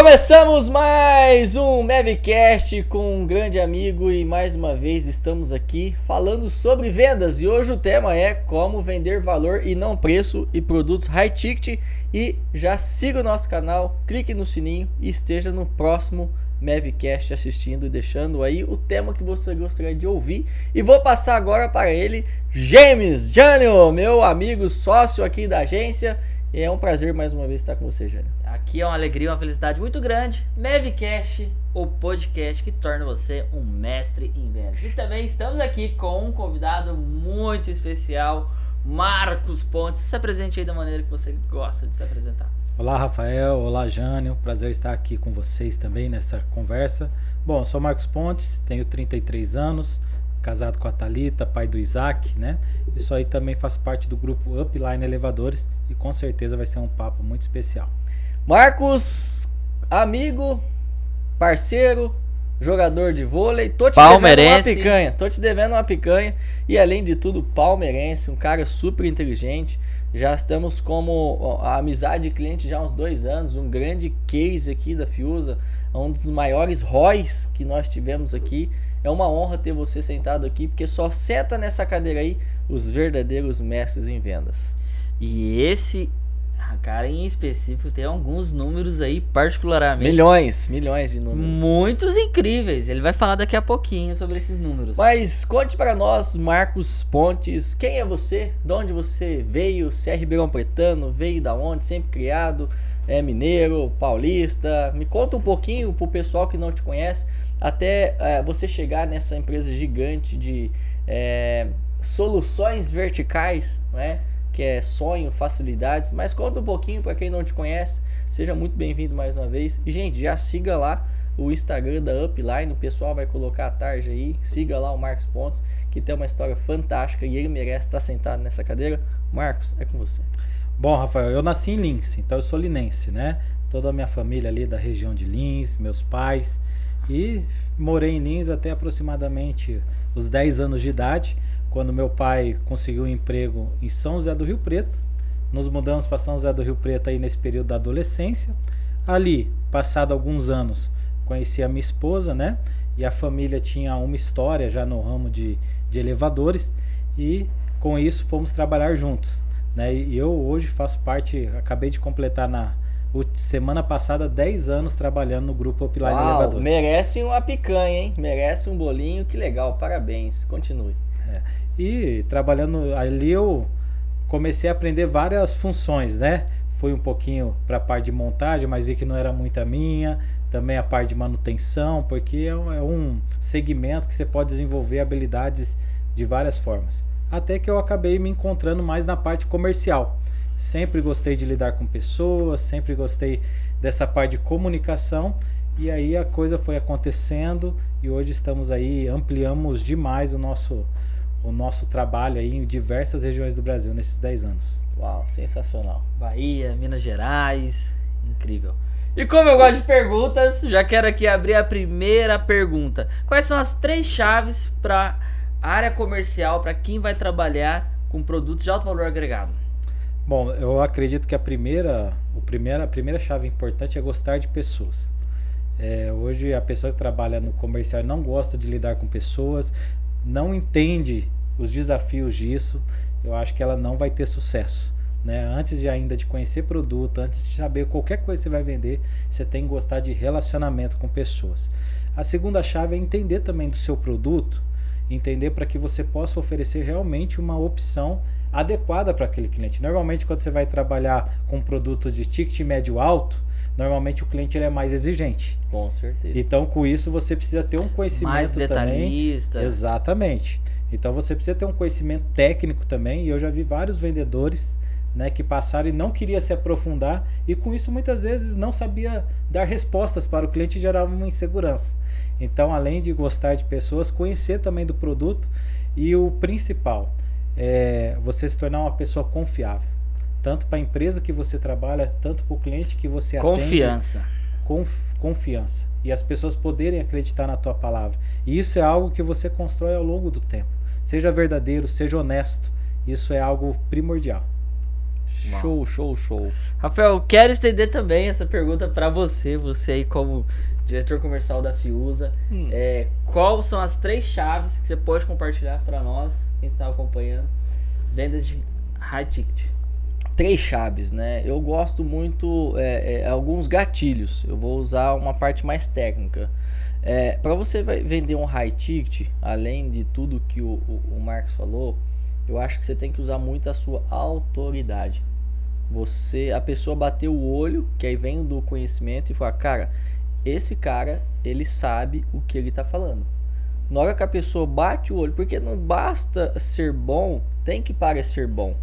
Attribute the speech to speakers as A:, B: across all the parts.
A: Começamos mais um Mavcast com um grande amigo e mais uma vez estamos aqui falando sobre vendas e hoje o tema é como vender valor e não preço e produtos high ticket. E já siga o nosso canal, clique no sininho e esteja no próximo Mavcast assistindo e deixando aí o tema que você gostaria de ouvir. E vou passar agora para ele, James Jânio, meu amigo sócio aqui da agência. E é um prazer mais uma vez estar com você, Jânio.
B: Aqui é uma alegria, uma felicidade muito grande. Mavcast, o podcast que torna você um mestre em vendas. E também estamos aqui com um convidado muito especial, Marcos Pontes. Se apresente aí da maneira que você gosta de se apresentar.
C: Olá, Rafael. Olá, Jânio. Prazer estar aqui com vocês também nessa conversa. Bom, sou Marcos Pontes, tenho 33 anos, casado com a Thalita, pai do Isaac, né? Isso aí também faz parte do grupo Upline Elevadores e com certeza vai ser um papo muito especial.
A: Marcos, amigo, parceiro, jogador de vôlei, tô te devendo uma picanha e além de tudo palmeirense, um cara super inteligente. Já estamos como a amizade de cliente já há uns 2 anos, um grande case aqui da Fiusa, um dos maiores ROIs que nós tivemos aqui. É uma honra ter você sentado aqui, porque só senta nessa cadeira aí os verdadeiros mestres em vendas.
B: E esse cara em específico tem alguns números aí particularmente...
A: Milhões de números.
B: Muitos incríveis. Ele vai falar daqui a pouquinho sobre esses números.
A: Mas conte para nós, Marcos Pontes, quem é você? De onde você veio? Se é Ribeirão Pretano? Veio da onde? Sempre criado? É mineiro? Paulista? Me conta um pouquinho pro pessoal que não te conhece, até você chegar nessa empresa gigante de soluções verticais, né? Que é sonho, facilidades, mas conta um pouquinho para quem não te conhece. Seja muito bem-vindo mais uma vez. E gente, já siga lá o Instagram da Upline, o pessoal vai colocar a tarja aí. Siga lá o Marcos Pontes, que tem uma história fantástica e ele merece estar sentado nessa cadeira. Marcos, é com você.
C: Bom, Rafael, eu nasci em Lins, então eu sou linense, né? Toda a minha família ali da região de Lins, meus pais, e morei em Lins até aproximadamente os 10 anos de idade, quando meu pai conseguiu um emprego em São José do Rio Preto. Nos mudamos para São José do Rio Preto aí nesse período da adolescência. Ali, passado alguns anos, conheci a minha esposa, né? E a família tinha uma história já no ramo de elevadores e com isso fomos trabalhar juntos, né? E eu hoje faço parte, acabei de completar semana passada 10 anos trabalhando no grupo Upline Elevadores.
A: Merece uma picanha, hein? Merece um bolinho, que legal, parabéns, continue.
C: E trabalhando ali eu comecei a aprender várias funções, né? Fui um pouquinho para a parte de montagem, mas vi que não era muito a minha. Também a parte de manutenção, porque é um segmento que você pode desenvolver habilidades de várias formas. Até que eu acabei me encontrando mais na parte comercial. Sempre gostei de lidar com pessoas, sempre gostei dessa parte de comunicação. E aí a coisa foi acontecendo e hoje estamos aí, ampliamos demais o nosso trabalho aí em diversas regiões do Brasil nesses 10 anos.
A: Uau, sensacional.
B: Bahia, Minas Gerais, incrível. E como eu gosto de perguntas, já quero aqui abrir a primeira pergunta. Quais são as 3 chaves para a área comercial, para quem vai trabalhar com produtos de alto valor agregado?
C: Bom, eu acredito que a primeira chave importante é gostar de pessoas. Hoje a pessoa que trabalha no comercial não gosta de lidar com pessoas, não entende os desafios disso, eu acho que ela não vai ter sucesso, né? Antes de conhecer produto, antes de saber qualquer coisa que você vai vender, você tem que gostar de relacionamento com pessoas. A segunda chave é entender também do seu produto, entender para que você possa oferecer realmente uma opção adequada para aquele cliente. Normalmente quando você vai trabalhar com um produto de ticket médio alto, normalmente o cliente ele é mais exigente.
A: Com certeza.
C: Então, com isso, você precisa ter um conhecimento
B: mais detalhista.
C: Também. Exatamente. Então, você precisa ter um conhecimento técnico também. E eu já vi vários vendedores, né, que passaram e não queria se aprofundar. E com isso, muitas vezes, não sabia dar respostas para o cliente e gerava uma insegurança. Então, além de gostar de pessoas, conhecer também do produto. E o principal é você se tornar uma pessoa confiável. Tanto para a empresa que você trabalha, tanto para o cliente que você atende. Confiança. E as pessoas poderem acreditar na tua palavra. E isso é algo que você constrói ao longo do tempo. Seja verdadeiro, seja honesto. Isso é algo primordial.
A: Show.
B: Rafael, quero estender também essa pergunta para você aí como diretor comercial da Fiusa. Quais são as 3 chaves que você pode compartilhar para nós, quem está acompanhando, vendas de high ticket?
A: 3 chaves, né? Eu gosto muito, alguns gatilhos. Eu vou usar uma parte mais técnica. Para você vender um high ticket, além de tudo que o Marcos falou, eu acho que você tem que usar muito a sua autoridade. A pessoa bateu o olho, que aí vem do conhecimento e fala, cara, esse cara, ele sabe o que ele tá falando. Na hora que a pessoa bate o olho, porque não basta ser bom, tem que parecer bom.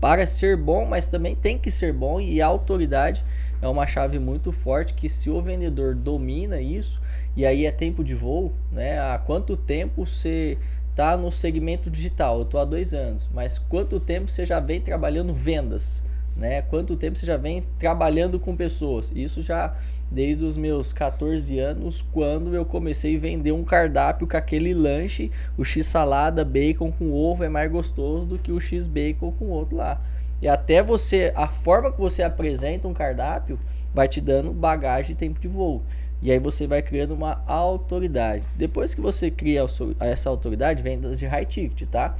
A: Para ser bom, mas também tem que ser bom, e a autoridade é uma chave muito forte que se o vendedor domina isso, e aí é tempo de voo, né? Há quanto tempo você tá no segmento digital? Eu tô há 2 anos, mas quanto tempo você já vem trabalhando vendas, né? Quanto tempo você já vem trabalhando com pessoas? Isso já desde os meus 14 anos, quando eu comecei a vender um cardápio com aquele lanche, o x-salada, bacon com ovo é mais gostoso do que o x-bacon com outro lá. E até a forma que você apresenta um cardápio vai te dando bagagem de tempo de voo. E aí você vai criando uma autoridade. Depois que você cria essa autoridade, vendas de high ticket, tá?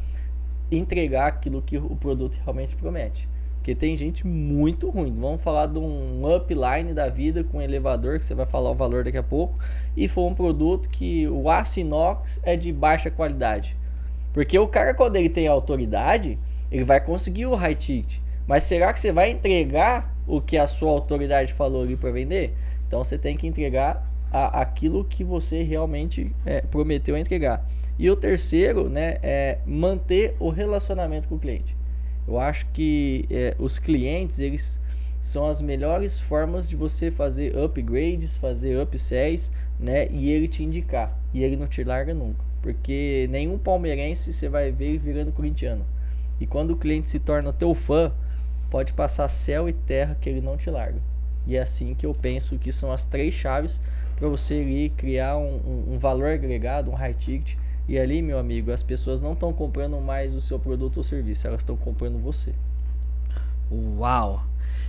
A: Entregar aquilo que o produto realmente promete. Porque tem gente muito ruim. Vamos falar de um upline da vida com um elevador, que você vai falar o valor daqui a pouco, e for um produto que o aço inox é de baixa qualidade. Porque o cara, quando ele tem autoridade, ele vai conseguir o high ticket. Mas será que você vai entregar o que a sua autoridade falou ali para vender? Então você tem que entregar aquilo que você realmente prometeu entregar. E o terceiro, né, é manter o relacionamento com o cliente. Eu acho que os clientes, eles são as melhores formas de você fazer upgrades, fazer upsells, né, e ele te indicar. E ele não te larga nunca. Porque nenhum palmeirense você vai ver virando corintiano. E quando o cliente se torna teu fã, pode passar céu e terra que ele não te larga. E é assim que eu penso que são as 3 chaves para você ir criar um valor agregado, um high ticket. E ali, meu amigo, as pessoas não estão comprando mais o seu produto ou serviço, elas estão comprando você.
B: Uau!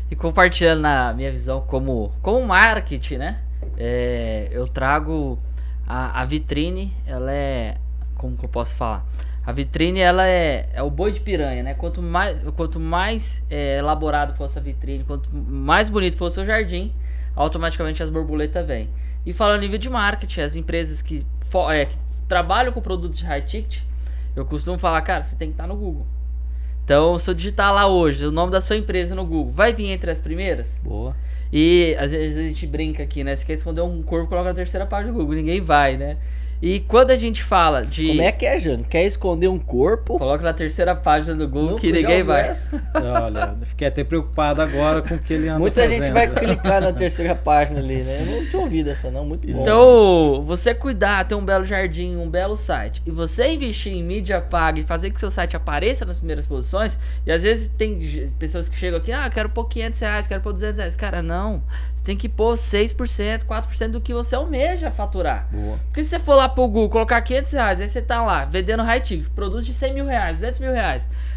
B: E compartilhando a minha visão como marketing, né? Eu trago a vitrine, ela é... Como que eu posso falar? A vitrine, ela é o boi de piranha, né? Quanto mais elaborado fosse a vitrine, quanto mais bonito fosse o jardim, automaticamente as borboletas vêm. E falando em nível de marketing, as empresas que trabalham com produtos de high ticket, eu costumo falar, cara, você tem que estar no Google. Então, se eu digitar lá hoje o nome da sua empresa no Google, vai vir entre as primeiras?
A: Boa.
B: E às vezes a gente brinca aqui, né? Se quer esconder um corpo, coloca na terceira página do Google, ninguém vai, né? E quando a gente fala de...
A: Como é que é, Jânio? Quer esconder um corpo?
B: Coloca na terceira página do Google que ninguém vai.
C: Olha, fiquei até preocupado agora com o que ele anda
A: Muita
C: fazendo.
A: gente vai clicar na terceira página ali, né? Eu não tinha ouvido essa não, muito bom.
B: Então, você cuidar, ter um belo jardim, um belo site, e você investir em mídia paga e fazer que seu site apareça nas primeiras posições, e às vezes tem pessoas que chegam aqui, quero pôr R$500, quero pôr R$200. Cara, não. Você tem que pôr 6%, 4% do que você almeja faturar.
A: Boa.
B: Porque se você for lá pro Google, colocar R$500, aí você tá lá, vendendo high ticket, produtos de R$100 mil, R$200 mil.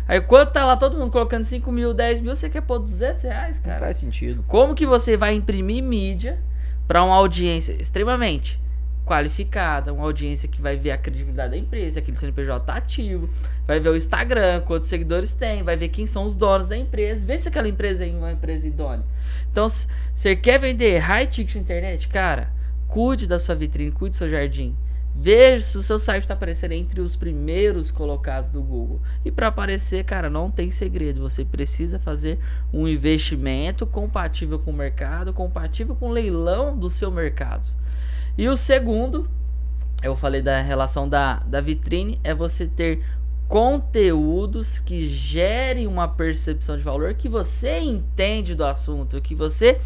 B: Aí quando tá lá todo mundo colocando 5 mil, 10 mil, você quer pôr R$200, cara?
A: Não faz sentido.
B: Como que você vai imprimir mídia para uma audiência extremamente qualificada, uma audiência que vai ver a credibilidade da empresa, aquele CNPJ tá ativo, vai ver o Instagram, quantos seguidores tem, vai ver quem são os donos da empresa, ver se aquela empresa é uma empresa idônea. Então, se você quer vender high ticket na internet, cara, cuide da sua vitrine, cuide do seu jardim. Veja se o seu site está aparecendo entre os primeiros colocados do Google. E para aparecer, cara, não tem segredo. Você precisa fazer um investimento compatível com o mercado, compatível com o leilão do seu mercado. E o segundo, eu falei da relação da vitrine, é você ter conteúdos que gerem uma percepção de valor, que você entende do assunto, que você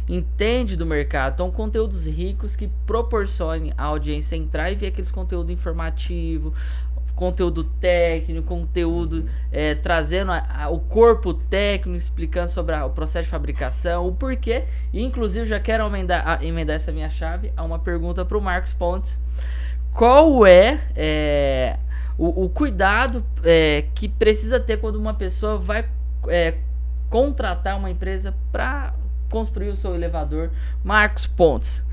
B: entende do mercado. Então, conteúdos ricos que proporcionem a audiência entrar e ver aqueles conteúdo informativo, conteúdo técnico, conteúdo trazendo o corpo técnico, explicando sobre o processo de fabricação, o porquê. E, inclusive, já quero emendar essa minha chave a uma pergunta para o Marcos Pontes. Qual o cuidado que precisa ter quando uma pessoa vai contratar uma empresa para construir o seu elevador. Marcos Pontes,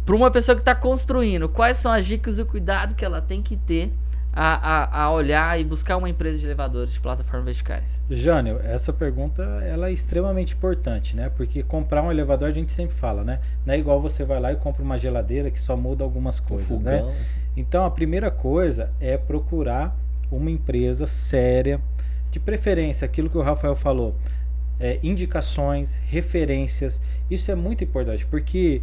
B: para uma pessoa que está construindo, quais são as dicas e o cuidado que ela tem que ter a olhar e buscar uma empresa de elevadores de plataformas verticais?
C: Jânio, essa pergunta ela é extremamente importante, né? Porque comprar um elevador a gente sempre fala, né? Não é igual você vai lá e compra uma geladeira que só muda algumas coisas, né? Então a primeira coisa é procurar uma empresa séria, de preferência aquilo que o Rafael falou, indicações, referências. Isso é muito importante, porque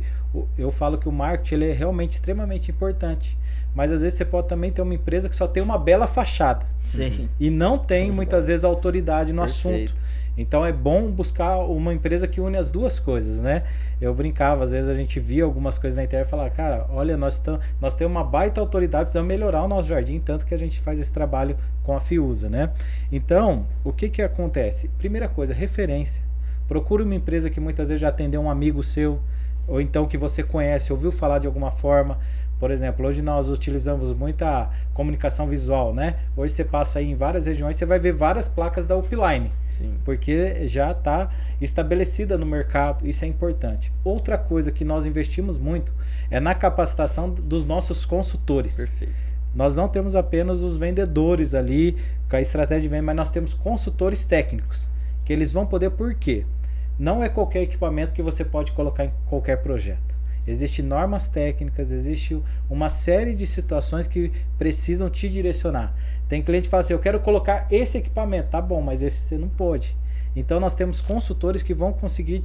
C: eu falo que o marketing ele é realmente extremamente importante. Mas às vezes você pode também ter uma empresa que só tem uma bela fachada.
B: Sim.
C: E não tem muitas vezes autoridade no
A: Perfeito.
C: assunto. Então é bom buscar uma empresa que une as duas coisas, né? Eu brincava, às vezes a gente via algumas coisas na internet e falava, cara, olha, nós temos uma baita autoridade, precisamos melhorar o nosso jardim, tanto que a gente faz esse trabalho com a Fiusa, né? Então, o que acontece? Primeira coisa, referência. Procure uma empresa que muitas vezes já atendeu um amigo seu, ou então que você conhece, ouviu falar de alguma forma. Por exemplo, hoje nós utilizamos muita comunicação visual, né? Hoje você passa aí em várias regiões, você vai ver várias placas da Upline.
A: Sim.
C: Porque já está estabelecida no mercado, isso é importante. Outra coisa que nós investimos muito é na capacitação dos nossos consultores.
A: Perfeito.
C: Nós não temos apenas os vendedores ali, com a estratégia de venda, mas nós temos consultores técnicos, que eles vão poder, por quê? Não é qualquer equipamento que você pode colocar em qualquer projeto. Existem normas técnicas, existe uma série de situações que precisam te direcionar. Tem cliente que fala assim, eu quero colocar esse equipamento, tá bom, mas esse você não pode. Então nós temos consultores que vão conseguir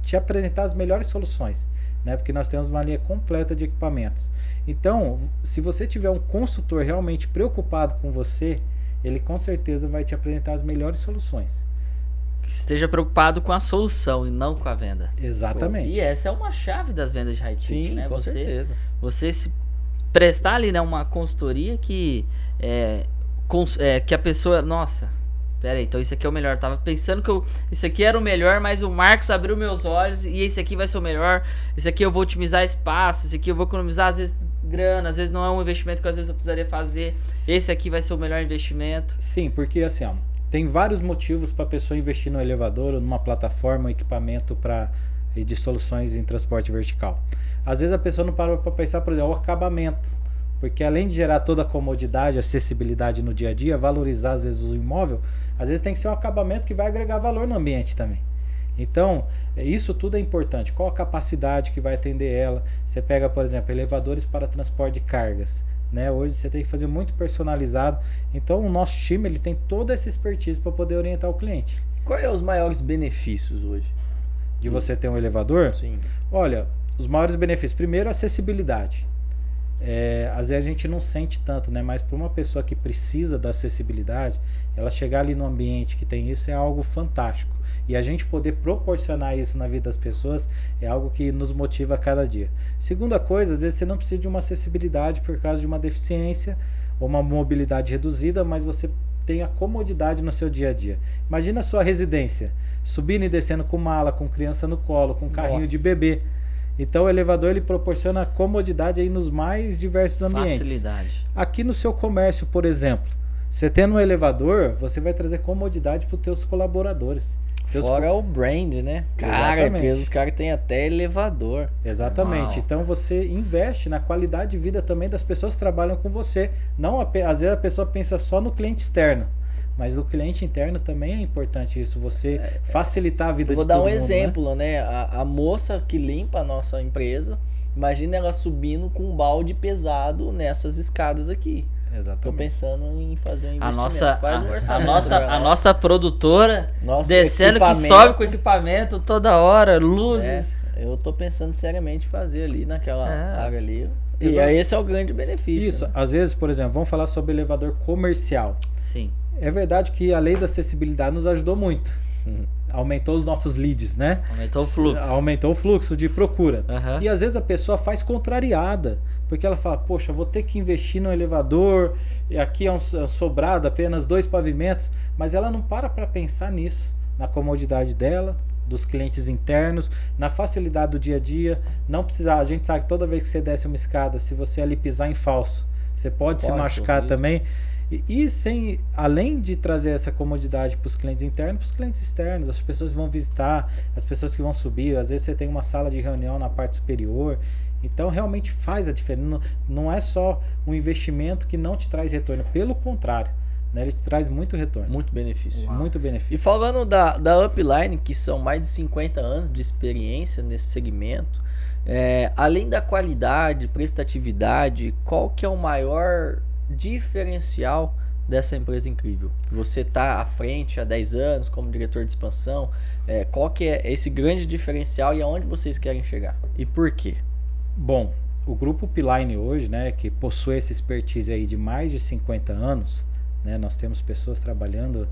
C: te apresentar as melhores soluções, né? Porque nós temos uma linha completa de equipamentos. Então, se você tiver um consultor realmente preocupado com você, ele com certeza vai te apresentar as melhores soluções.
B: Que esteja preocupado com a solução e não com a venda.
C: Exatamente.
B: E essa é uma chave das vendas de high ticket,
A: Sim,
B: né?
A: com certeza.
B: Você se prestar ali, né, uma consultoria que que a pessoa, nossa, pera aí, então isso aqui é o melhor. Eu tava pensando que isso aqui era o melhor, mas o Marcos abriu meus olhos e esse aqui vai ser o melhor. Esse aqui eu vou otimizar espaço, esse aqui eu vou economizar às vezes grana, às vezes não é um investimento que às vezes eu precisaria fazer. Esse aqui vai ser o melhor investimento.
C: Sim, porque assim, ó, tem vários motivos para a pessoa investir no elevador ou numa plataforma, um equipamento de soluções em transporte vertical. Às vezes a pessoa não para para pensar, por exemplo, o acabamento. Porque além de gerar toda a comodidade, acessibilidade no dia a dia, valorizar às vezes o imóvel, às vezes tem que ser um acabamento que vai agregar valor no ambiente também. Então, isso tudo é importante. Qual a capacidade que vai atender ela? Você pega, por exemplo, elevadores para transporte de cargas. Né? Hoje você tem que fazer muito personalizado. Então o nosso time ele tem toda essa expertise para poder orientar o cliente.
A: Quais são os maiores benefícios hoje?
C: De você ter um elevador?
A: Sim.
C: Olha, os maiores benefícios. Primeiro, acessibilidade. Às vezes a gente não sente tanto, né? Mas para uma pessoa que precisa da acessibilidade, ela chegar ali no ambiente que tem isso é algo fantástico. E a gente poder proporcionar isso na vida das pessoas é algo que nos motiva a cada dia. Segunda coisa, às vezes você não precisa de uma acessibilidade por causa de uma deficiência ou uma mobilidade reduzida, mas você tem a comodidade no seu dia a dia. Imagina a sua residência, subindo e descendo com mala, com criança no colo, com carrinho de bebê. Então o elevador ele proporciona comodidade aí nos mais diversos ambientes.
B: Facilidade.
C: Aqui no seu comércio, por exemplo, você tendo um elevador, você vai trazer comodidade para os teus colaboradores.
A: Fora o brand, né? Cara, porque os caras têm até elevador.
C: Exatamente.
B: Uau.
C: Então você investe na qualidade de vida também das pessoas que trabalham com você. Não, às vezes a pessoa pensa só no cliente externo. Mas o cliente interno também é importante isso, você facilitar a vida de todo mundo.
A: Vou dar um exemplo, né? A moça que limpa a nossa empresa, imagina ela subindo com um balde pesado nessas escadas aqui.
C: Exatamente.
A: Tô pensando em fazer um investimento.
B: Faz um
A: orçamento.
B: a nossa produtora
A: Nosso
B: descendo que
A: equipamento.
B: sobe com o equipamento toda hora, luzes.
A: Eu tô pensando seriamente em fazer ali naquela área ali. E
C: Exato.
A: esse é o grande benefício.
C: Isso,
A: né?
C: às vezes, por exemplo, vamos falar sobre elevador comercial.
B: Sim.
C: É verdade que a lei da acessibilidade nos ajudou muito. Aumentou os nossos leads, né?
B: Aumentou o fluxo.
C: Aumentou o fluxo de procura.
B: Uhum.
C: E às vezes a pessoa faz contrariada, porque ela fala, poxa, vou ter que investir no elevador, e aqui é um sobrado, apenas 2 pavimentos, mas ela não para pensar nisso, na comodidade dela, dos clientes internos, na facilidade do dia a dia. Não precisar, a gente sabe que toda vez que você desce uma escada, se você ali pisar em falso, você pode se machucar também. E sem, além de trazer essa comodidade para os clientes internos, para os clientes externos, as pessoas vão visitar, as pessoas que vão subir, às vezes você tem uma sala de reunião na parte superior, então realmente faz a diferença. Não é só um investimento que não te traz retorno, pelo contrário, né? Ele te traz muito retorno.
A: Muito benefício.
C: Muito benefício.
A: E falando da Upline, que são mais de 50 anos de experiência nesse segmento, além da qualidade, prestatividade, qual que é o maior diferencial dessa empresa incrível? Você está à frente há 10 anos como diretor de expansão, qual que é esse grande diferencial e aonde vocês querem chegar? E por quê?
C: Bom, o grupo Upline hoje, né, que possui essa expertise aí de mais de 50 anos, né, nós temos pessoas trabalhando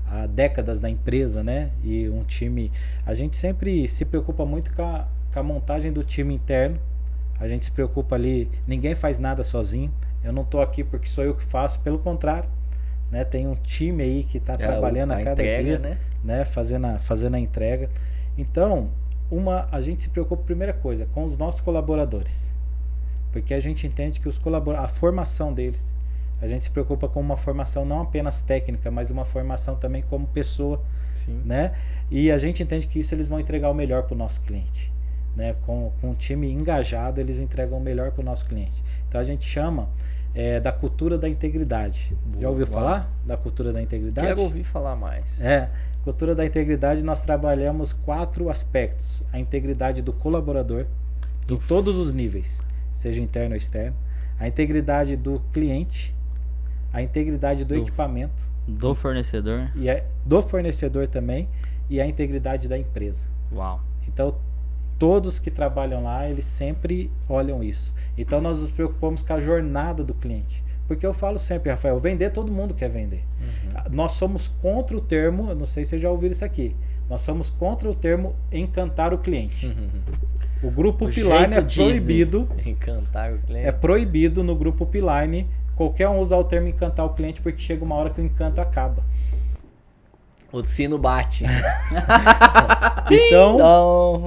C: há décadas na empresa, né, e um time, a gente sempre se preocupa muito com a montagem do time interno, a gente se preocupa ali, ninguém faz nada sozinho, eu não estou aqui porque sou eu que faço, pelo contrário, né, tem um time aí que está trabalhando a cada
A: entrega,
C: dia, né, fazendo a entrega. Então, a gente se preocupa, primeira coisa, com os nossos colaboradores, porque a gente entende que a formação deles, a gente se preocupa com uma formação não apenas técnica, mas uma formação também como pessoa.
A: Sim.
C: Né? E a gente entende que isso eles vão entregar o melhor para o nosso cliente, né? Com um time engajado, eles entregam o melhor para o nosso cliente. Então a gente chama da cultura da integridade.
A: Boa.
C: Já ouviu falar da cultura da integridade?
A: Quero ouvir falar mais.
C: Cultura da integridade, nós trabalhamos 4 aspectos: a integridade do colaborador em todos os níveis, seja interno ou externo, a integridade do cliente, a integridade do equipamento,
B: do fornecedor,
C: do fornecedor também, e a integridade da empresa.
B: Uau.
C: Então todos que trabalham lá, eles sempre olham isso. Então nós nos preocupamos com a jornada do cliente, porque eu falo sempre, Rafael, vender, todo mundo quer vender. Nós somos contra o termo, eu não sei se vocês já ouviram isso aqui, nós somos contra o termo encantar o cliente. O grupo Upline é proibido.
A: Encantar o cliente.
C: É proibido no grupo Upline qualquer um usar o termo encantar o cliente, porque chega uma hora que o encanto acaba.
A: O sino bate.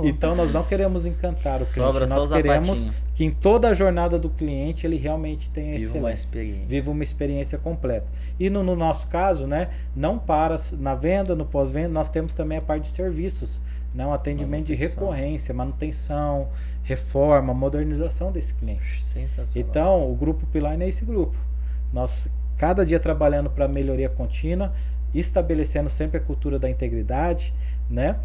C: Então nós não queremos encantar o cliente.
B: Sobra
C: nós
B: só
C: queremos que em toda a jornada do cliente ele realmente tenha
A: viva
C: uma experiência completa. E no nosso caso, né, não para na venda, no pós-venda, nós temos também a parte de serviços, né, um atendimento de recorrência, manutenção, reforma, modernização desse cliente.
A: Sensacional.
C: Então, o grupo Upline é esse grupo. Nós, cada dia trabalhando para melhoria contínua, estabelecendo sempre a cultura da integridade, né?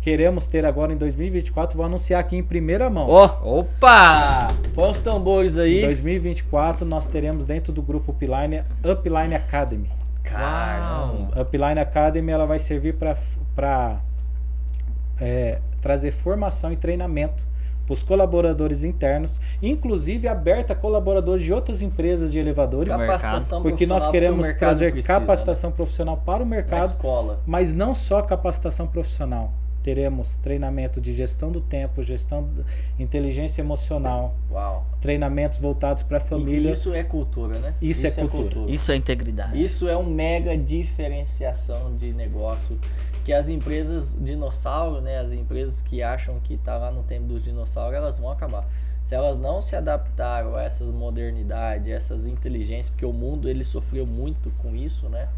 C: Queremos ter agora em 2024, vou anunciar aqui em primeira mão.
B: Opa!
A: Põe os tambores aí.
C: Em 2024 nós teremos dentro do grupo Upline Academy.
A: Caramba!
C: A Upline Academy, ela vai servir para trazer formação e treinamento para os colaboradores internos, inclusive aberta a colaboradores de outras empresas de elevadores,
A: Capacitação
C: porque nós queremos trazer capacitação profissional para o
A: na
C: mercado,
A: escola.
C: mas não só capacitação profissional. Teremos treinamento de gestão do tempo, gestão de inteligência emocional, treinamentos voltados para a família.
A: E isso é cultura, né?
C: Isso é cultura.
B: Isso é integridade.
A: Isso é um mega diferenciação de negócio, que as empresas dinossauro, né, as empresas que acham que tá lá no tempo dos dinossauros, elas vão acabar. Se elas não se adaptaram a essas modernidades, essas inteligências, porque o mundo ele sofreu muito com isso, né?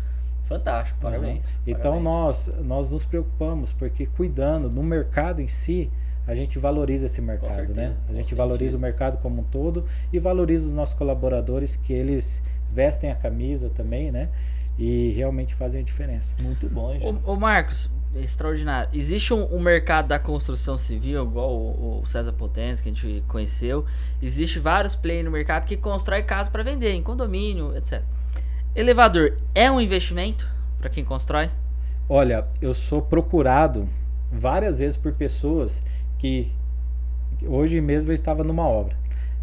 A: Fantástico, parabéns.
C: Então nós nos preocupamos, porque cuidando no mercado em si, a gente valoriza esse mercado,
A: certeza,
C: né? A gente
A: com
C: valoriza
A: certeza.
C: o mercado como um todo e valoriza os nossos colaboradores, que eles vestem a camisa também, né? E realmente fazem a diferença.
A: Muito bom, gente.
B: Ô Marcos, extraordinário. Existe um mercado da construção civil, igual o César Potenza, que a gente conheceu. Existe vários players no mercado que constrói casa para vender, em condomínio, etc. Elevador é um investimento para quem constrói?
C: Olha, eu sou procurado várias vezes por pessoas que hoje mesmo eu estava numa obra.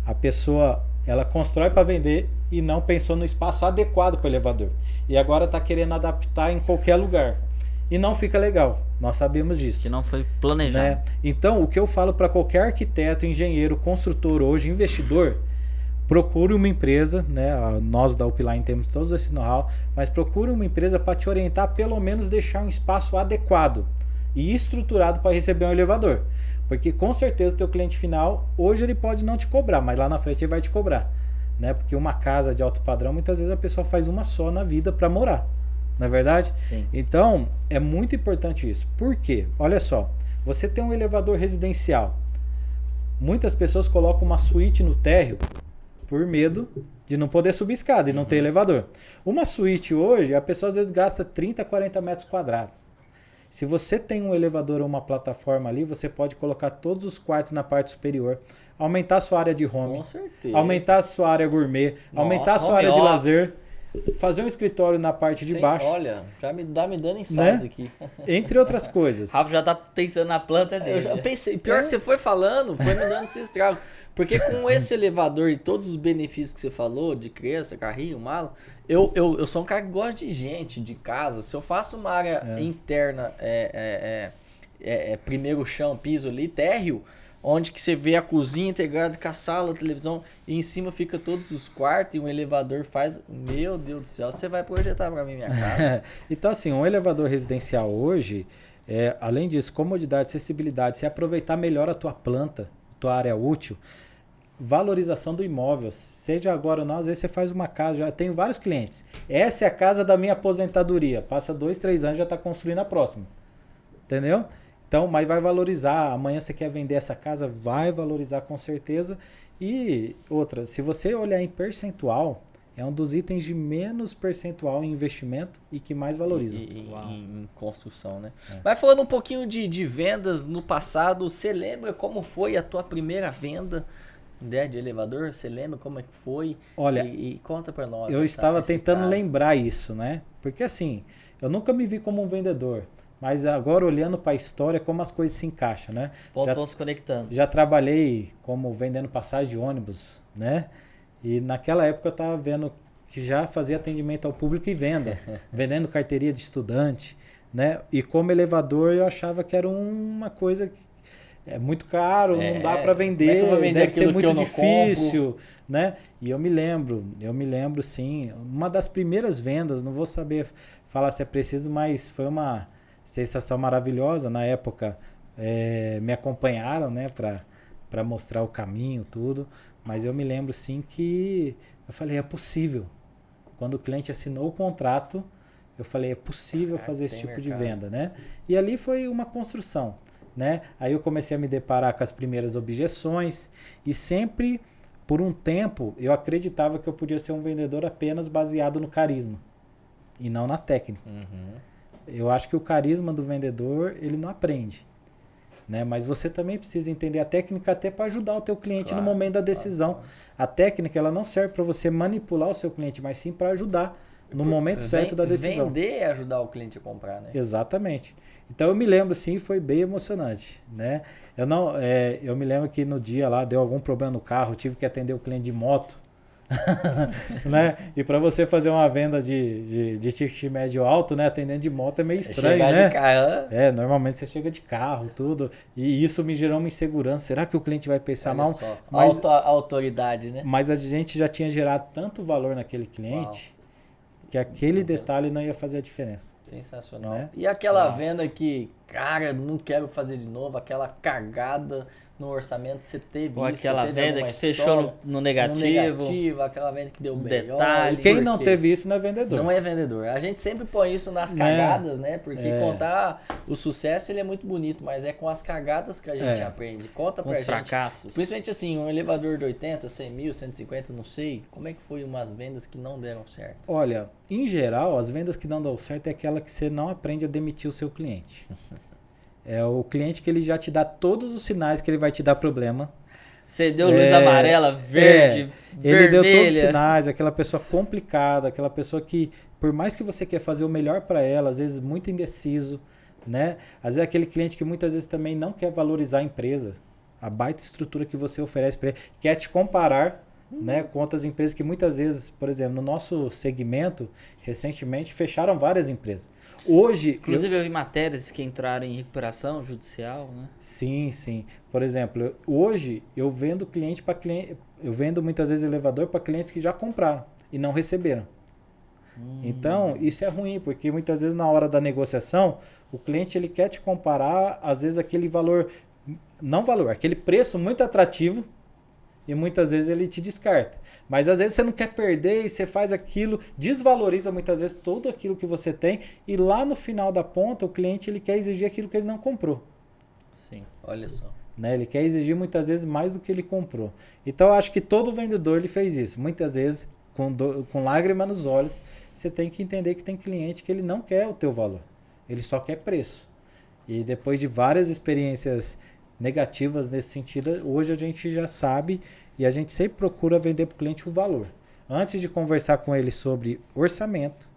C: A pessoa, ela constrói para vender e não pensou no espaço adequado para o elevador. E agora está querendo adaptar em qualquer lugar. E não fica legal. Nós sabemos disso.
B: Que não foi planejado.
C: Né? Então, o que eu falo para qualquer arquiteto, engenheiro, construtor hoje, investidor, procure uma empresa, né? Nós da Upline temos todos esse know-how, mas procure uma empresa para te orientar, pelo menos deixar um espaço adequado e estruturado para receber um elevador. Porque com certeza o teu cliente final, hoje ele pode não te cobrar, mas lá na frente ele vai te cobrar. né? Porque uma casa de alto padrão, muitas vezes a pessoa faz uma só na vida para morar, não é verdade?
B: Sim.
C: Então, é muito importante isso. Por quê? Olha só, você tem um elevador residencial. Muitas pessoas colocam uma suíte no térreo por medo de não poder subir escada e não ter elevador. Uma suíte hoje, a pessoa às vezes gasta 30, 40 metros quadrados. Se você tem um elevador ou uma plataforma ali, você pode colocar todos os quartos na parte superior, aumentar a sua área de home,
A: Com certeza.
C: aumentar a sua área gourmet, aumentar a sua
B: home
C: área de
B: office.
C: lazer, fazer um escritório na parte de
A: Sim,
C: baixo,
A: olha, já me dando insights
C: Né?
A: aqui.
C: entre outras coisas.
B: Rafa já tá pensando na planta dele.
A: Eu já pensei, pior que você foi falando, foi me dando esse estrago. Porque com esse elevador e todos os benefícios que você falou, de criança, carrinho, mala, eu sou um cara que gosta de gente, de casa. Se eu faço uma área interna, primeiro chão, piso ali, térreo, onde que você vê a cozinha integrada com a sala, a televisão, e em cima fica todos os quartos e um elevador faz... Meu Deus do céu, você vai projetar pra mim minha casa.
C: Então, assim, um elevador residencial hoje, além disso, comodidade, acessibilidade, se aproveitar melhor a tua planta, tua área útil, valorização do imóvel. Seja agora ou não, às vezes você faz uma casa, já tenho vários clientes. Essa é a casa da minha aposentadoria. Passa 2, 3 anos, já está construindo a próxima. Entendeu? Então, mas vai valorizar. Amanhã você quer vender essa casa, vai valorizar com certeza. E outra, se você olhar em percentual, é um dos itens de menos percentual em investimento e que mais valoriza.
A: Em construção, né? Mas falando um pouquinho de vendas no passado, você lembra como foi a tua primeira venda, né, de elevador? Você lembra como é que foi?
C: Olha,
A: e conta pra nós.
C: eu estava tentando
A: caso.
C: lembrar isso, né? Porque assim, eu nunca me vi como um vendedor. Mas agora, olhando para a história, como as coisas se encaixam, né?
B: Os pontos vão se conectando.
C: Já trabalhei como vendendo passagem de ônibus, né? E naquela época eu estava vendo que já fazia atendimento ao público e venda, vendendo carteirinha de estudante, né? E como elevador eu achava que era uma coisa que é muito caro, não dá para vender,
A: como é que eu vou vender
C: deve ser
A: aquilo que
C: muito
A: eu não
C: difícil, né? E eu me lembro sim, uma das primeiras vendas, não vou saber falar se é preciso, mas foi uma sensação maravilhosa. Na época me acompanharam, né, para mostrar o caminho, tudo, mas eu me lembro sim que eu falei, é possível. Quando o cliente assinou o contrato, eu falei, é possível fazer esse tipo de venda, né? E ali foi uma construção, né? Aí eu comecei a me deparar com as primeiras objeções e sempre, por um tempo, eu acreditava que eu podia ser um vendedor apenas baseado no carisma e não na técnica. Eu acho que o carisma do vendedor, ele não aprende, né? Mas você também precisa entender a técnica até para ajudar o teu cliente no momento da decisão. A técnica, ela não serve para você manipular o seu cliente, mas sim para ajudar no momento certo da decisão.
A: Vender é ajudar o cliente a comprar, né?
C: Exatamente. Então eu me lembro sim, foi bem emocionante, né? Eu me lembro que no dia lá deu algum problema no carro, tive que atender o cliente de moto. Né? E para você fazer uma venda de ticket médio alto, né, atendendo de moto é meio estranho,
A: chegar
C: né?
A: de carro.
C: Normalmente você chega de carro, tudo, e isso me gerou uma insegurança. Será que o cliente vai pensar
A: Olha
C: mal?
A: só,
C: Mas,
A: alta autoridade, né?
C: mas a gente já tinha gerado tanto valor naquele cliente que aquele detalhe não ia fazer a diferença.
A: Sensacional.
C: Né?
A: E aquela venda que, cara, não quero fazer de novo, aquela cagada no orçamento, você teve
B: Ou
A: isso?
B: aquela
A: você teve
B: venda
A: alguma
B: que fechou
A: história?
B: no negativo.
A: Aquela venda que deu
B: Um
A: melhor.
B: detalhe.
C: Quem
A: Por
C: não
A: quê?
C: teve isso não é vendedor.
A: Não é vendedor. A gente sempre põe isso nas cagadas, né? Porque contar o sucesso ele é muito bonito, mas é com as cagadas que a gente aprende. Conta
B: Com
A: pra
B: os
A: gente.
B: fracassos.
A: Principalmente assim, um elevador de 80, 100 mil, 150, não sei. Como é que foi umas vendas que não deram certo?
C: Olha, em geral, as vendas que não dão certo é aquela que você não aprende a demitir o seu cliente. É o cliente que ele já te dá todos os sinais que ele vai te dar problema.
B: Você deu luz amarela, verde, vermelha.
C: Ele deu todos os sinais, aquela pessoa complicada, aquela pessoa que, por mais que você quer fazer o melhor para ela, às vezes muito indeciso, né? Às vezes é aquele cliente que muitas vezes também não quer valorizar a empresa, a baita estrutura que você oferece para ele, quer te comparar, né, com outras empresas que muitas vezes, por exemplo, no nosso segmento, recentemente fecharam várias empresas. Hoje,
B: Inclusive eu vi matérias que entraram em recuperação judicial, né?
C: Sim, sim. Por exemplo, hoje eu vendo cliente para cliente, eu vendo muitas vezes elevador para clientes que já compraram e não receberam. Então, isso é ruim, porque muitas vezes na hora da negociação, o cliente ele quer te comparar, às vezes aquele valor, não valor, aquele preço muito atrativo, e muitas vezes ele te descarta. Mas às vezes você não quer perder e você faz aquilo, desvaloriza muitas vezes tudo aquilo que você tem e lá no final da ponta o cliente ele quer exigir aquilo que ele não comprou.
A: Sim, olha só.
C: Né? Ele quer exigir muitas vezes mais do que ele comprou. Então eu acho que todo vendedor ele fez isso. Muitas vezes com lágrima nos olhos, você tem que entender que tem cliente que ele não quer o teu valor. Ele só quer preço. E depois de várias experiências negativas nesse sentido, hoje a gente já sabe e a gente sempre procura vender para o cliente o valor. Antes de conversar com ele sobre orçamento,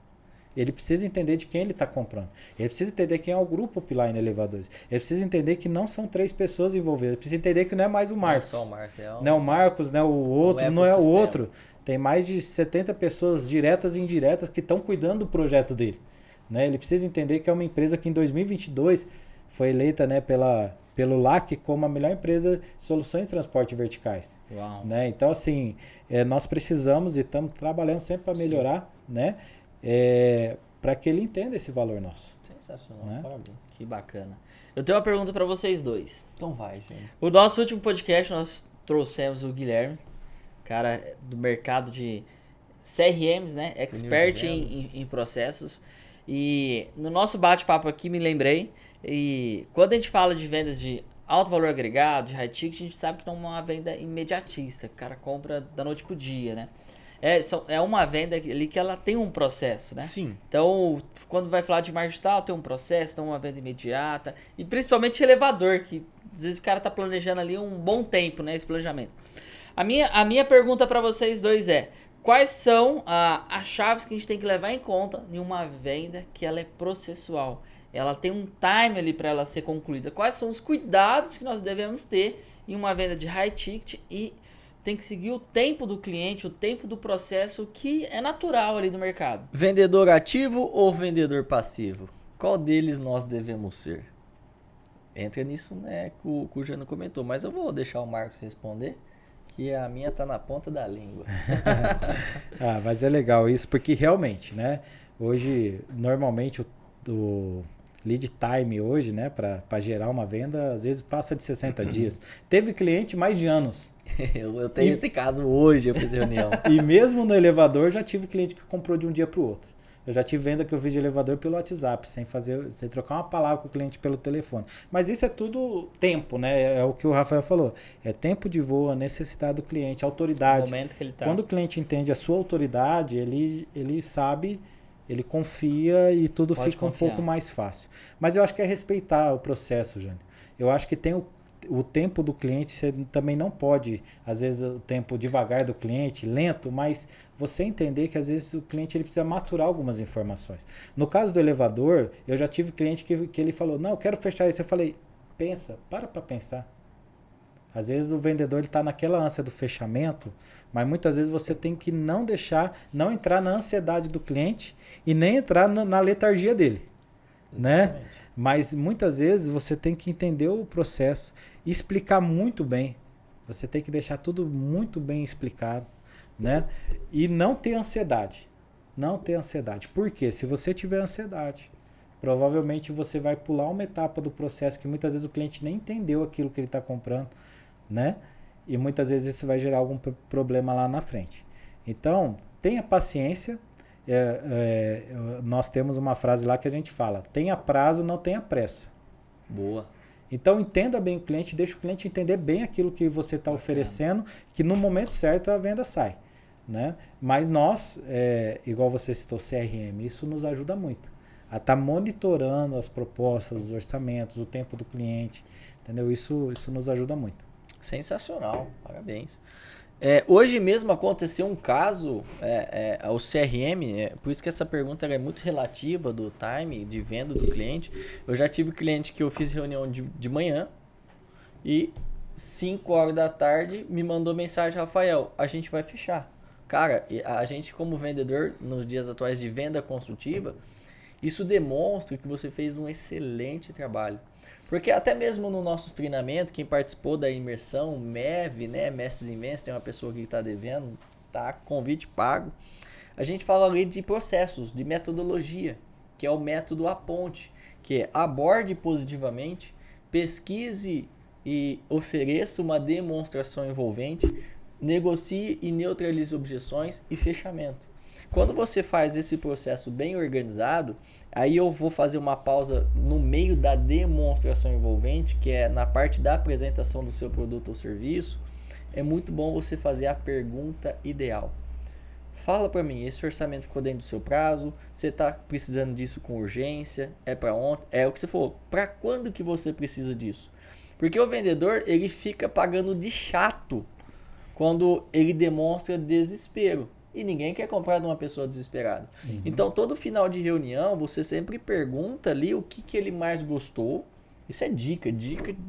C: ele precisa entender de quem ele está comprando. Ele precisa entender quem é o grupo Pilar Elevadores. Ele precisa entender que não são 3 pessoas envolvidas. Ele precisa entender que não é mais o Marcos.
A: Não é só o Marcos.
C: Não é o Marcos, não é o outro, não é o outro. Tem mais de 70 pessoas diretas e indiretas que estão cuidando do projeto dele. Né? Ele precisa entender que é uma empresa que em 2022 foi eleita, né, pelo LAC como a melhor empresa de soluções de transporte verticais.
B: Uau.
C: Né? Então, assim, nós precisamos e estamos trabalhando sempre para melhorar, né? Para que ele entenda esse valor nosso.
A: Sensacional,
C: né?
A: Parabéns.
B: Que bacana. Eu tenho uma pergunta para vocês dois.
A: Então vai, gente.
B: O nosso último podcast nós trouxemos o Guilherme, cara do mercado de CRMs, né? Expert em processos. E no nosso bate-papo aqui me lembrei, e quando a gente fala de vendas de alto valor agregado, de high ticket, a gente sabe que não é uma venda imediatista, o cara compra da noite pro dia, né? É uma venda ali que ela tem um processo, né?
A: Sim.
B: Então, quando vai falar de marketing digital, tem um processo, tem uma venda imediata, e principalmente elevador, que às vezes o cara tá planejando ali um bom tempo, né, esse planejamento. A minha pergunta para vocês dois é: quais são as chaves que a gente tem que levar em conta em uma venda que ela é processual? Ela tem um time ali para ela ser concluída. Quais são os cuidados que nós devemos ter em uma venda de high ticket e tem que seguir o tempo do cliente, o tempo do processo que é natural ali do mercado?
A: Vendedor ativo ou vendedor passivo? Qual deles nós devemos ser? Entra nisso, né, que o Jânio comentou, mas eu vou deixar o Marcos responder, que a minha tá na ponta da língua.
C: Mas é legal isso, porque realmente, né, hoje, normalmente o lead time hoje, né, para gerar uma venda, às vezes passa de 60 dias. Teve cliente mais de anos.
A: Eu tenho esse caso hoje, eu fiz reunião.
C: E mesmo no elevador, já tive cliente que comprou de um dia para o outro. Eu já tive venda que eu fiz de elevador pelo WhatsApp, sem trocar uma palavra com o cliente pelo telefone. Mas isso é tudo tempo, né? É o que o Rafael falou. É tempo de voo, a necessidade do cliente, a autoridade.
B: O momento que ele tá.
C: Quando o cliente entende a sua autoridade, ele sabe, ele confia e tudo
B: Pode
C: fica
B: confiar.
C: um pouco mais fácil. Mas eu acho que é respeitar o processo, Jânio. Eu acho que tem o tempo do cliente, você também não pode, às vezes o tempo devagar do cliente, lento, mas você entender que às vezes o cliente ele precisa maturar algumas informações. No caso do elevador, eu já tive cliente que ele falou, não, eu quero fechar isso. Eu falei, para pensar. Às vezes o vendedor está naquela ânsia do fechamento, mas muitas vezes você tem que não entrar na ansiedade do cliente e nem entrar na letargia dele, né? Mas muitas vezes você tem que entender o processo e explicar muito bem. Você tem que deixar tudo muito bem explicado, né? E não ter ansiedade. Não ter ansiedade. Por quê? Se você tiver ansiedade, provavelmente você vai pular uma etapa do processo que muitas vezes o cliente nem entendeu aquilo que ele está comprando, né? E muitas vezes isso vai gerar algum problema lá na frente. Então, tenha paciência. Nós temos uma frase lá que a gente fala: tenha prazo, não tenha pressa.
A: Boa.
C: Então entenda bem o cliente, deixa o cliente entender bem aquilo que você está oferecendo, que no momento certo a venda sai, né? Mas nós, igual você citou, CRM, isso nos ajuda muito a estar monitorando as propostas, os orçamentos, o tempo do cliente, entendeu? Isso nos ajuda muito.
A: Sensacional, parabéns. Hoje mesmo aconteceu um caso, o CRM, por isso que essa pergunta é muito relativa do time de venda do cliente. Eu já tive cliente que eu fiz reunião de manhã e 5 horas da tarde me mandou mensagem: Rafael, a gente vai fechar. Cara, a gente como vendedor, nos dias atuais de venda consultiva, isso demonstra que você fez um excelente trabalho. Porque até mesmo no nosso treinamento, quem participou da imersão MEV, né, Mestres em Vendas, tem uma pessoa que está devendo, tá, convite pago. A gente fala ali de processos, de metodologia, que é o método A Ponte, que é aborde positivamente, pesquise e ofereça uma demonstração envolvente negocie e neutralize objeções e fechamento. Quando você faz esse processo bem organizado, aí eu vou fazer uma pausa no meio da demonstração envolvente, que é na parte da apresentação do seu produto ou serviço. É muito bom você fazer a pergunta ideal. Fala para mim, esse orçamento ficou dentro do seu prazo? Você está precisando disso com urgência? É para ontem? É o que você falou. Para quando que você precisa disso? Porque o vendedor, ele fica pagando de chato quando ele demonstra desespero. E ninguém quer comprar de uma pessoa desesperada. Sim. Então, todo final de reunião, você sempre pergunta ali o que ele mais gostou. Isso é dica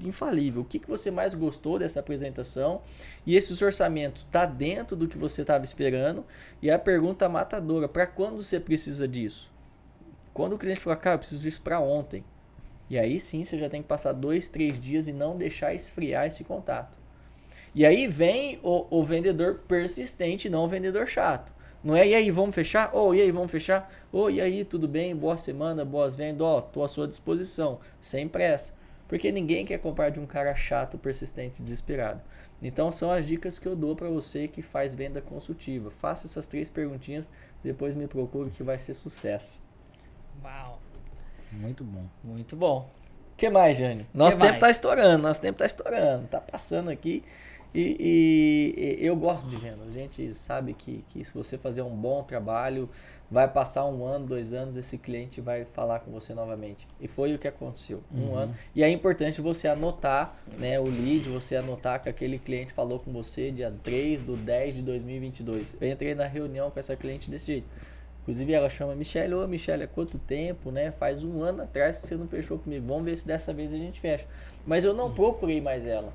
A: infalível. O que você mais gostou dessa apresentação? E esse orçamento está dentro do que você estava esperando? E a pergunta matadora, para quando você precisa disso? Quando o cliente fala, cara, eu preciso disso para ontem. E aí sim, você já tem que passar 2, 3 dias e não deixar esfriar esse contato. E aí vem o vendedor persistente, não o vendedor chato. Não é, e aí, vamos fechar? E aí, vamos fechar? E aí, tudo bem? Boa semana, boas vendas. Tô à sua disposição, sem pressa. Porque ninguém quer comprar de um cara chato, persistente, desesperado. Então, são as dicas que eu dou para você que faz venda consultiva. Faça essas 3 perguntinhas, depois me procure que vai ser sucesso.
B: Uau!
C: Muito bom.
B: Muito bom.
A: O que mais, Jânio? Nosso tempo tá estourando. Tá passando aqui. E eu gosto de vendas. A gente sabe que se você fazer um bom trabalho, vai passar 1 ano, 2 anos, esse cliente vai falar com você novamente. E foi o que aconteceu. 1 ano. E é importante você anotar, né, o lead, você anotar que aquele cliente falou com você dia 3/10/2022. Eu entrei na reunião com essa cliente desse jeito. Inclusive ela chama Michelle. Ô Michelle, há quanto tempo, né? Faz 1 ano atrás que você não fechou comigo. Vamos ver se dessa vez a gente fecha. Mas eu não procurei mais ela.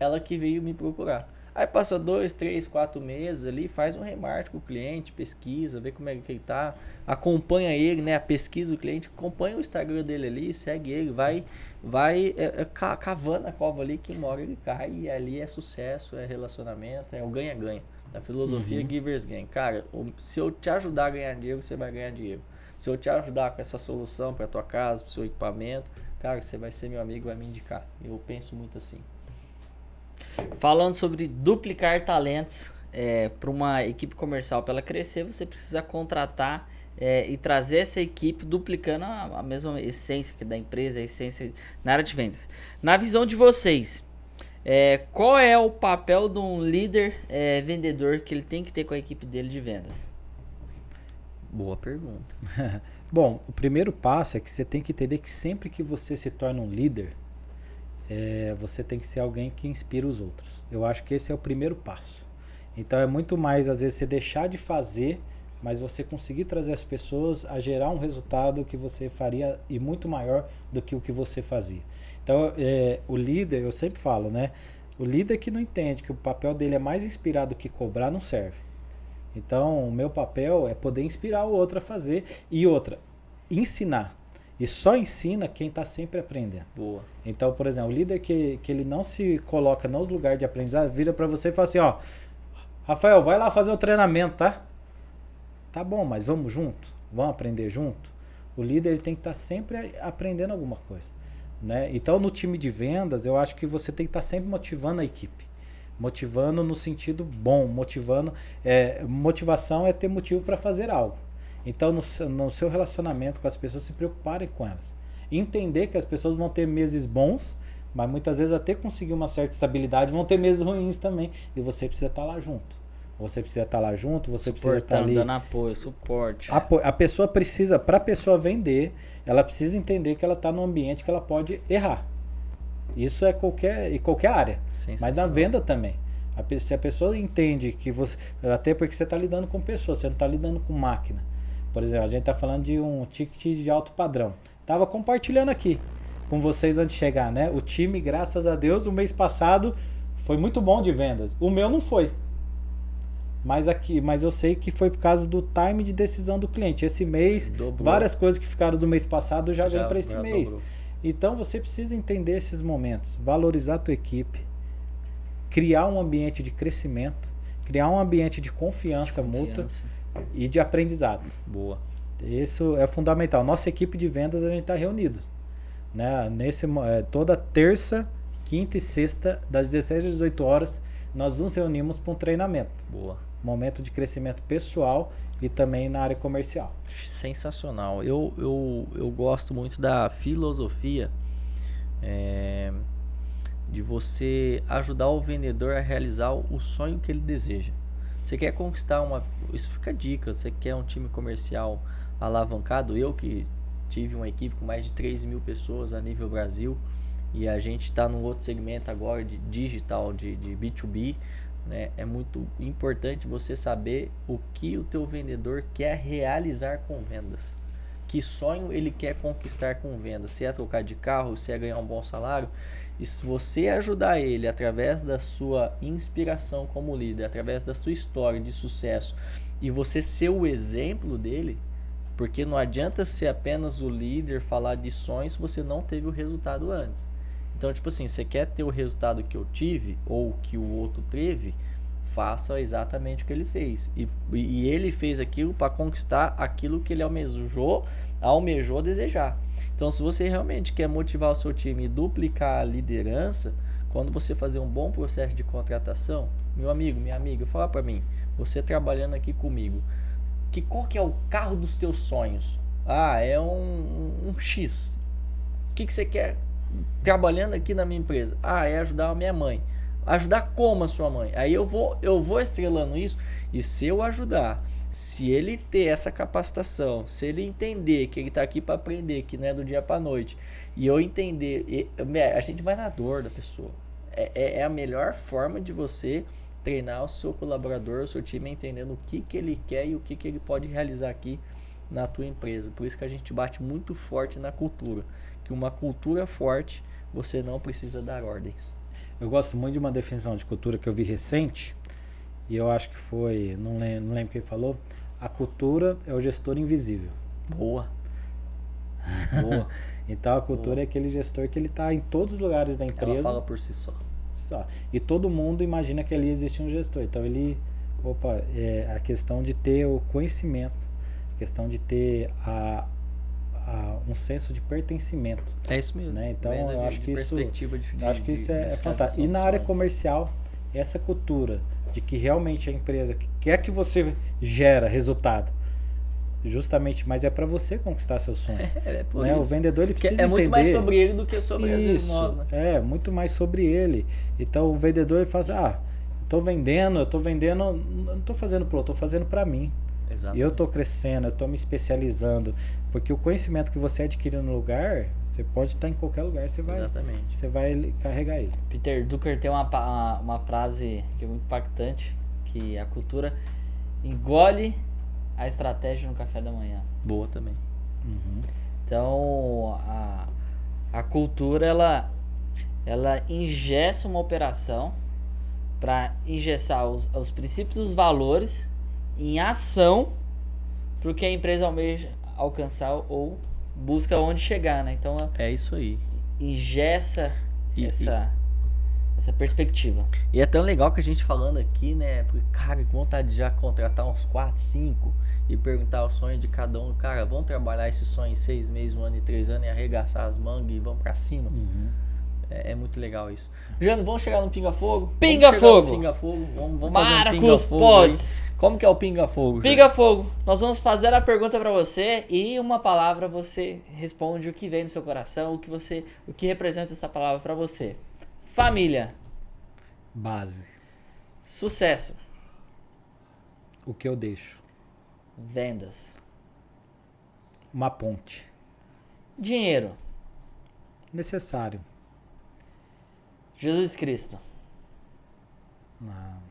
A: Ela que veio me procurar. Aí passa 2, 3, 4 meses ali, faz um remarketing com o cliente, pesquisa, vê como é que ele tá, acompanha ele, né? Pesquisa o cliente, acompanha o Instagram dele ali, segue ele, vai cavando a cova ali, que uma hora ele cai, e ali é sucesso, é relacionamento, é o ganha-ganha. A filosofia Givers Gain. Cara, se eu te ajudar a ganhar dinheiro, você vai ganhar dinheiro. Se eu te ajudar com essa solução para tua casa, para o seu equipamento, cara, você vai ser meu amigo, vai me indicar. Eu penso muito assim.
B: Falando sobre duplicar talentos, para uma equipe comercial, para ela crescer, você precisa contratar e trazer essa equipe duplicando a mesma essência que da empresa, a essência na área de vendas. Na visão de vocês, qual é o papel de um líder vendedor que ele tem que ter com a equipe dele de vendas?
A: Boa pergunta.
C: Bom, o primeiro passo é que você tem que entender que sempre que você se torna um líder, você tem que ser alguém que inspira os outros. Eu acho que esse é o primeiro passo. Então é muito mais, às vezes, você deixar de fazer, mas você conseguir trazer as pessoas a gerar um resultado que você faria e muito maior do que o que você fazia. Então, o líder, eu sempre falo, né? O líder que não entende que o papel dele é mais inspirar do que cobrar, não serve. Então, o meu papel é poder inspirar o outro a fazer. E outra, ensinar. E só ensina quem está sempre aprendendo.
A: Boa.
C: Então, por exemplo, o líder que ele não se coloca nos lugares de aprendizado, vira para você e fala assim, ó, Rafael, vai lá fazer o treinamento, tá? Tá bom, mas vamos junto? Vamos aprender junto? O líder ele tem que estar sempre aprendendo alguma coisa, né? Então, no time de vendas, eu acho que você tem que estar sempre motivando a equipe. Motivando no sentido bom, motivando. Motivação é ter motivo para fazer algo. Então, no seu relacionamento com as pessoas, se preocuparem com elas. Entender que as pessoas vão ter meses bons, mas muitas vezes até conseguir uma certa estabilidade, vão ter meses ruins também. E você precisa estar lá junto. Você precisa estar lá junto, você precisa estar ali.
B: Dando apoio, suporte.
C: A pessoa precisa, para a pessoa vender, ela precisa entender que ela está num ambiente que ela pode errar. Isso é em qualquer área. Mas na venda também. Se a pessoa entende que você. Até porque você está lidando com pessoas, você não está lidando com máquina. Por exemplo, a gente está falando de um ticket de alto padrão. Estava compartilhando aqui com vocês antes de chegar, né? O time, graças a Deus, o mês passado foi muito bom de vendas. O meu não foi. Mas eu sei que foi por causa do time de decisão do cliente. Esse mês, várias coisas que ficaram do mês passado já vem para esse mês. Dobrou. Então você precisa entender esses momentos, valorizar a tua equipe, criar um ambiente de crescimento, criar um ambiente de confiança mútua e de aprendizado.
A: Boa.
C: Isso é fundamental. Nossa equipe de vendas, a gente está reunido, né? Toda terça, quinta e sexta, das 16 às 18 horas, nós nos reunimos para um treinamento.
A: Boa.
C: Momento de crescimento pessoal e também na área comercial.
A: Sensacional. Eu gosto muito da filosofia de você ajudar o vendedor a realizar o sonho que ele deseja. Você quer conquistar isso fica a dica, você quer um time comercial alavancado, eu que tive uma equipe com mais de 3.000 pessoas a nível Brasil, e a gente está num outro segmento agora de digital, de B2B, né? É muito importante você saber o que o teu vendedor quer realizar com vendas. Que sonho ele quer conquistar com vendas. Se é trocar de carro, se é ganhar um bom salário. E se você ajudar ele através da sua inspiração como líder, através da sua história de sucesso, e você ser o exemplo dele, porque não adianta ser apenas o líder, falar de sonhos se você não teve o resultado antes. Então, tipo assim, você quer ter o resultado que eu tive ou que o outro teve, faça exatamente o que ele fez. E ele fez aquilo para conquistar aquilo que ele almejou desejar. Então, se você realmente quer motivar o seu time e duplicar a liderança, quando você fazer um bom processo de contratação, meu amigo, minha amiga, fala para mim, você trabalhando aqui comigo, qual que é o carro dos teus sonhos? Ah, é um X. O que você quer trabalhando aqui na minha empresa? Ah, é ajudar a minha mãe. Ajudar como a sua mãe? Aí eu vou estrelando isso, e se eu ajudar, se ele ter essa capacitação, se ele entender que ele está aqui para aprender, que não é do dia para noite, e eu entender, a gente vai na dor da pessoa. É a melhor forma de você treinar o seu colaborador, o seu time, entendendo o que ele quer e o que ele pode realizar aqui na tua empresa. Por isso que a gente bate muito forte na cultura, que uma cultura forte, você não precisa dar ordens.
C: Eu gosto muito de uma definição de cultura que eu vi recente, e eu acho que foi, não lembro quem falou, a cultura é o gestor invisível.
A: Boa.
C: Então a cultura é aquele gestor que ele está em todos os lugares da empresa.
A: Ela fala por si só.
C: E todo mundo imagina que ali existe um gestor. Então a questão de ter o conhecimento, a questão de ter um senso de pertencimento.
A: É isso mesmo.
C: Né? Então eu acho que isso é fantástico. E na área comercial, essa cultura de que realmente a empresa quer que você gera resultado, justamente, mas é para você conquistar seu sonho. Né? O vendedor ele precisa
A: muito
C: entender,
A: mais sobre ele do que sobre nós, né?
C: É muito mais sobre ele. Então o vendedor ele fala assim, eu tô vendendo, não tô fazendo pro outro, tô fazendo para mim.
A: Exatamente.
C: E eu tô crescendo, eu tô me especializando, porque o conhecimento que você adquire no lugar, você pode estar em qualquer lugar, você vai carregar ele.
B: Peter Drucker tem uma frase que é muito impactante, que a cultura engole a estratégia no café da manhã.
A: Boa também.
C: Uhum.
B: Então a cultura ela engessa uma operação para engessar os princípios e os valores em ação para o que a empresa almeja alcançar ou busca onde chegar, né? Então
A: é isso aí.
B: Engessa essa perspectiva.
A: E é tão legal que a gente falando aqui, né? Porque, cara, com vontade de já contratar uns 4, 5 e perguntar o sonho de cada um. Cara, vamos trabalhar esse sonho em 6 meses, 1 ano e 3 anos e arregaçar as mangas e vamos pra cima.
C: Uhum.
A: É muito legal isso. Jano, vamos chegar no Pinga-Fogo?
B: Pinga-Fogo!
A: Vamos
B: Marcos
A: fazer um Pinga-Fogo
B: Potts.
A: Como que é o Pinga-Fogo?
B: Pinga-Fogo. Nós vamos fazer a pergunta pra você e uma palavra você responde o que vem no seu coração, o que representa essa palavra pra você. Família.
C: Base.
B: Sucesso.
C: O que eu deixo?
B: Vendas.
C: Uma ponte.
B: Dinheiro.
C: Necessário.
B: Jesus Cristo.
C: Não.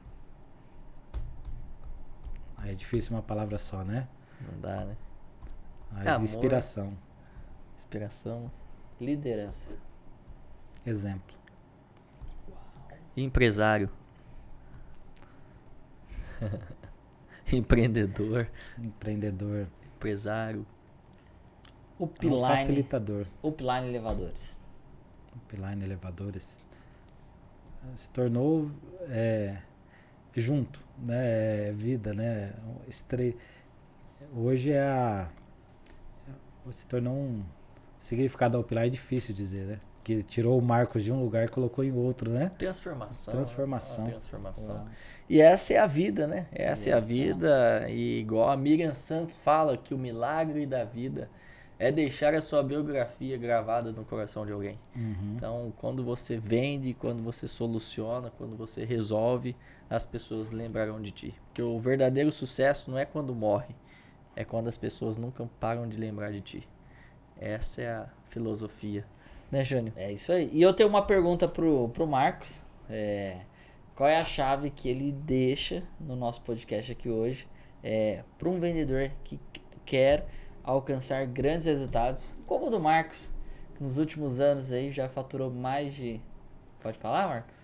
C: Aí é difícil uma palavra só, né?
A: Não dá, né?
C: Mas
A: Amor.
C: Inspiração.
A: Inspiração.
B: Liderança.
C: Exemplo.
A: Empresário. Empreendedor.
C: Empreendedor.
A: Empresário.
B: Upline.
C: Facilitador.
B: Upline elevadores.
C: Upline elevadores. Se tornou junto, né? Vida, né? Hoje se tornou um significado da upline, é difícil dizer, né? que tirou o Marcos de um lugar e colocou em outro, né?
A: Transformação.
C: Transformação.
A: E essa é a vida, né? Essa é a vida. E igual a Miriam Santos fala que o milagre da vida é deixar a sua biografia gravada no coração de alguém. Então, quando você vende, quando você soluciona, quando você resolve, as pessoas lembrarão de ti. Porque o verdadeiro sucesso não é quando morre, é quando as pessoas nunca param de lembrar de ti. Essa é a filosofia. Né, Jânio?
B: É isso aí. E eu tenho uma pergunta pro Marcos. Qual é a chave que ele deixa no nosso podcast aqui hoje para um vendedor que quer alcançar grandes resultados, como o do Marcos, que nos últimos anos aí já faturou mais de... Pode falar, Marcos?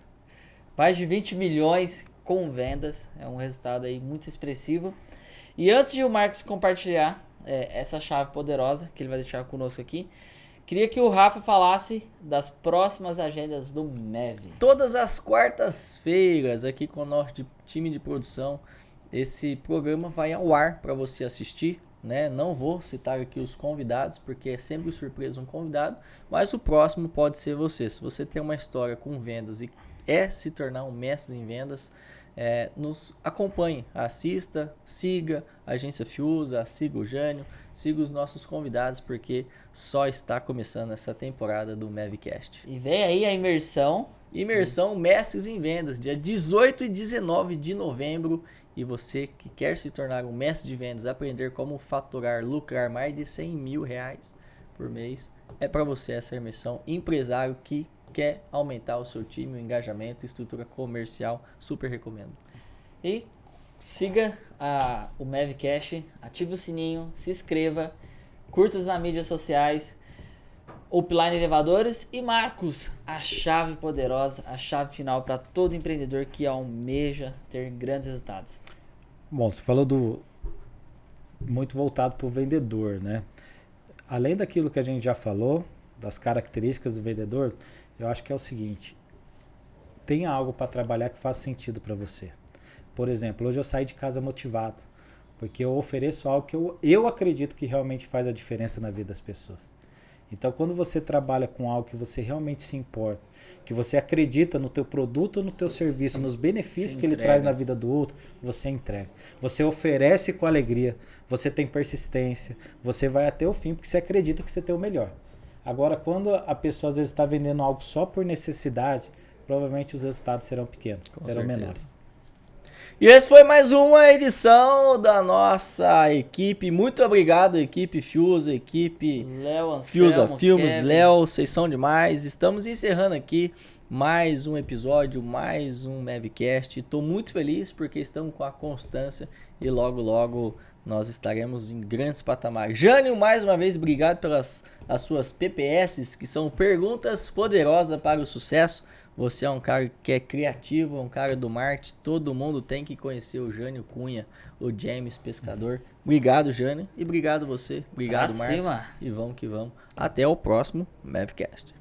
B: Mais de 20 milhões com vendas. É um resultado aí muito expressivo. E antes de o Marcos compartilhar essa chave poderosa que ele vai deixar conosco aqui, queria que o Rafa falasse das próximas agendas do MEV.
A: Todas as quartas-feiras, aqui com o nosso time de produção, esse programa vai ao ar para você assistir, né? Não vou citar aqui os convidados, porque é sempre surpresa um convidado, mas o próximo pode ser você. Se você tem uma história com vendas e se tornar um mestre em vendas, nos acompanhe, assista, siga a Agência Fiusa, siga o Jânio, siga os nossos convidados, porque só está começando essa temporada do MEVcast.
B: E vem aí a imersão.
A: Imersão Mestres em Vendas, dia 18 e 19 de novembro. E você que quer se tornar um mestre de vendas, aprender como faturar, lucrar mais de 100 mil reais por mês, é para você essa imersão. Empresário que quer aumentar o seu time, o engajamento, estrutura comercial, super recomendo.
B: E siga o MEVcast, ative o sininho, se inscreva, curta nas mídias sociais, Upline Elevadores e Marcos, a chave poderosa, a chave final para todo empreendedor que almeja ter grandes resultados.
C: Bom, você falou muito voltado para o vendedor, né? Além daquilo que a gente já falou, das características do vendedor, eu acho que é o seguinte: tenha algo para trabalhar que faça sentido para você. Por exemplo, hoje eu saí de casa motivado, porque eu ofereço algo que eu acredito que realmente faz a diferença na vida das pessoas. Então, quando você trabalha com algo que você realmente se importa, que você acredita no teu produto ou no teu serviço, nos benefícios que ele traz na vida do outro, você entrega. Você oferece com alegria, você tem persistência, você vai até o fim porque você acredita que você tem o melhor. Agora, quando a pessoa às vezes está vendendo algo só por necessidade, provavelmente os resultados serão pequenos, serão menores.
A: E esse foi mais uma edição da nossa equipe. Muito obrigado, equipe Fiusa, equipe
B: Léo,
A: Fiusa
B: Anselmo,
A: Filmes,
B: Kevin.
A: Léo, vocês são demais. Estamos encerrando aqui mais um episódio, mais um MEVcast. Estou muito feliz porque estamos com a constância e logo, logo nós estaremos em grandes patamares. Jânio, mais uma vez, obrigado pelas as suas PPS, que são perguntas poderosas para o sucesso. Você é um cara que é criativo, é um cara do marketing. Todo mundo tem que conhecer o Jânio Cunha, o James Pescador. Obrigado, Jânio. E obrigado você. Obrigado, Marcos. E vamos que vamos. Até o próximo MEVcast.